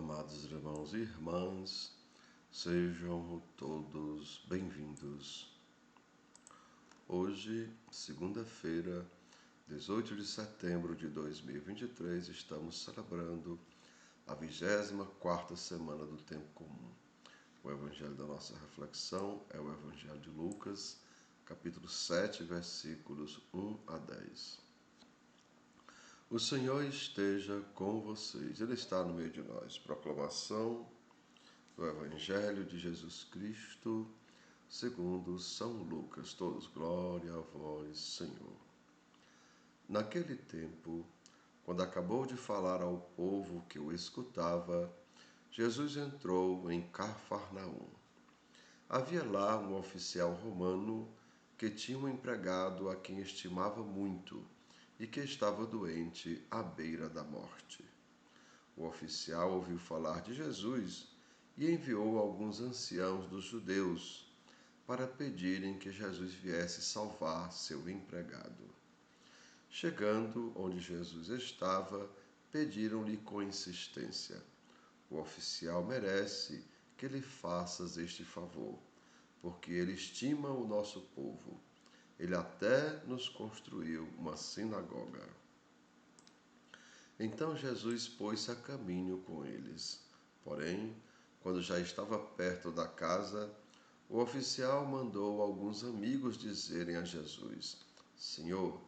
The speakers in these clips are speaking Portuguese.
Amados irmãos e irmãs, sejam todos bem-vindos. Hoje, segunda-feira, 18 de setembro de 2023, estamos celebrando a 24ª semana do Tempo Comum. O evangelho da nossa reflexão é o Evangelho de Lucas, capítulo 7, versículos 1 a 10. O Senhor esteja com vocês, Ele está no meio de nós. Proclamação do Evangelho de Jesus Cristo, segundo São Lucas. Todos, glória a vós, Senhor. Naquele tempo, quando acabou de falar ao povo que o escutava, Jesus entrou em Cafarnaum. Havia lá um oficial romano que tinha um empregado a quem estimava muito e que estava doente à beira da morte. O oficial ouviu falar de Jesus e enviou alguns anciãos dos judeus para pedirem que Jesus viesse salvar seu empregado. Chegando onde Jesus estava, pediram-lhe com insistência: o oficial merece que lhe faças este favor, porque ele estima o nosso povo. Ele até nos construiu uma sinagoga. Então Jesus pôs-se a caminho com eles. Porém, quando já estava perto da casa, o oficial mandou alguns amigos dizerem a Jesus: Senhor,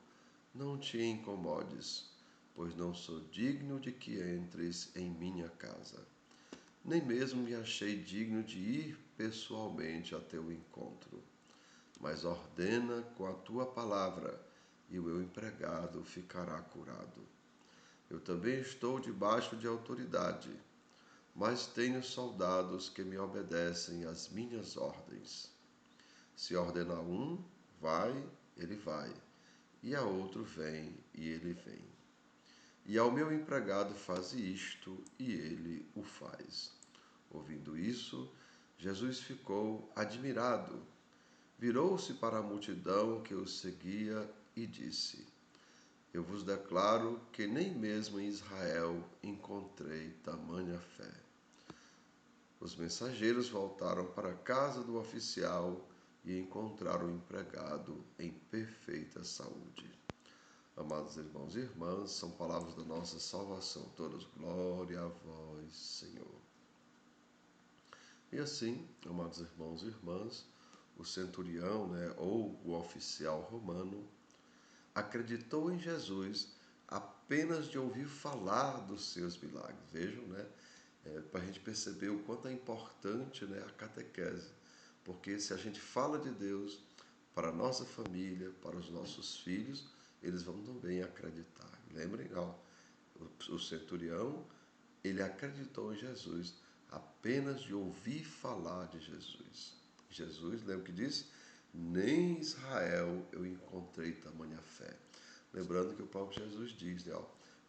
não te incomodes, pois não sou digno de que entres em minha casa. Nem mesmo me achei digno de ir pessoalmente a teu encontro. Mas ordena com a tua palavra, e o meu empregado ficará curado. Eu também estou debaixo de autoridade, mas tenho soldados que me obedecem às minhas ordens. Se ordenar um, vai, ele vai, e a outro vem, e ele vem. E ao meu empregado faze isto, e ele o faz. Ouvindo isso, Jesus ficou admirado. Virou-se para a multidão que o seguia e disse: Eu vos declaro que nem mesmo em Israel encontrei tamanha fé. Os mensageiros voltaram para a casa do oficial e encontraram o empregado em perfeita saúde. Amados irmãos e irmãs, são palavras da nossa salvação. Todas, glória a vós, Senhor. E assim, amados irmãos e irmãs, o centurião, ou o oficial romano, acreditou em Jesus apenas de ouvir falar dos seus milagres. Vejam, para a gente perceber o quanto é importante, a catequese. Porque se a gente fala de Deus para a nossa família, para os nossos filhos, eles vão também acreditar. Lembrem, o centurião, ele acreditou em Jesus apenas de ouvir falar de Jesus. Jesus, lembra que disse? Nem em Israel eu encontrei tamanha fé. Lembrando que o próprio Jesus diz,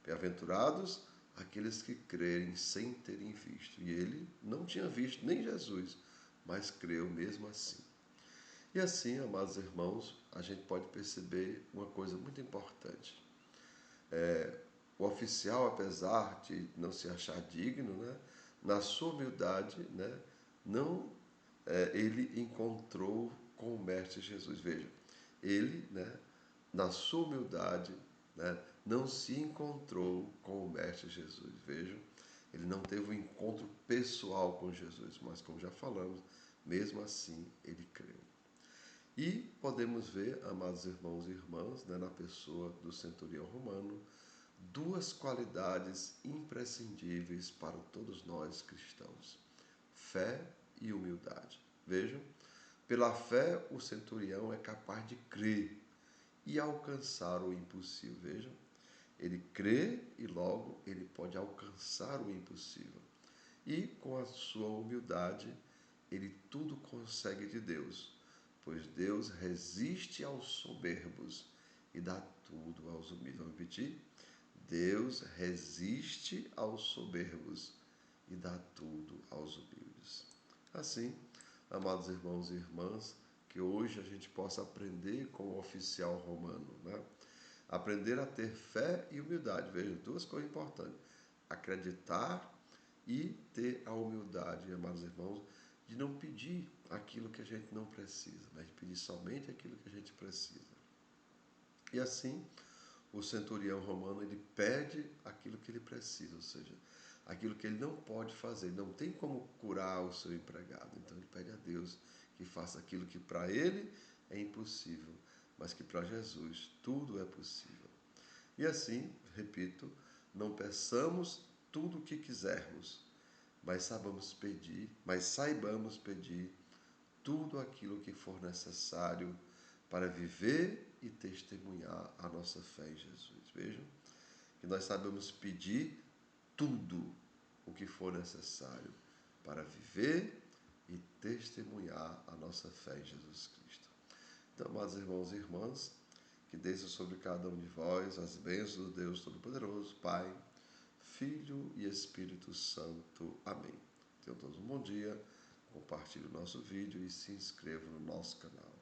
bem-aventurados aqueles que crerem sem terem visto. E ele não tinha visto nem Jesus, mas creu mesmo assim. E assim, amados irmãos, a gente pode perceber uma coisa muito importante. O oficial, apesar de não se achar digno, na sua humildade, não, ele encontrou com o Mestre Jesus. Veja, ele, na sua humildade, não se encontrou com o Mestre Jesus. Vejam, ele não teve um encontro pessoal com Jesus, mas como já falamos, mesmo assim ele creu. E podemos ver, amados irmãos e irmãs, na pessoa do centurião romano, duas qualidades imprescindíveis para todos nós cristãos: fé e humildade. Vejam, pela fé o centurião é capaz de crer e alcançar o impossível. Vejam, ele crê e logo ele pode alcançar o impossível. E com a sua humildade, ele tudo consegue de Deus, pois Deus resiste aos soberbos e dá tudo aos humildes. Vamos repetir? Deus resiste aos soberbos e dá tudo aos humildes. Assim, amados irmãos e irmãs, que hoje a gente possa aprender com o oficial romano, aprender a ter fé e humildade. Vejam, duas coisas importantes: acreditar e ter a humildade, amados irmãos, de não pedir aquilo que a gente não precisa, mas de pedir somente aquilo que a gente precisa. E assim, o centurião romano, ele pede aquilo que ele precisa, ou seja, aquilo que ele não pode fazer, não tem como curar o seu empregado. Então ele pede a Deus que faça aquilo que para ele é impossível, mas que para Jesus tudo é possível. E assim, repito, não peçamos tudo o que quisermos, mas saibamos pedir tudo aquilo que for necessário para viver e testemunhar a nossa fé em Jesus. Vejam que nós sabemos pedir tudo o que for necessário para viver e testemunhar a nossa fé em Jesus Cristo. Então, amados irmãos e irmãs, que desça sobre cada um de vós as bênçãos do Deus Todo-Poderoso, Pai, Filho e Espírito Santo. Amém. Tenham todos um bom dia, compartilhe o nosso vídeo e se inscreva no nosso canal.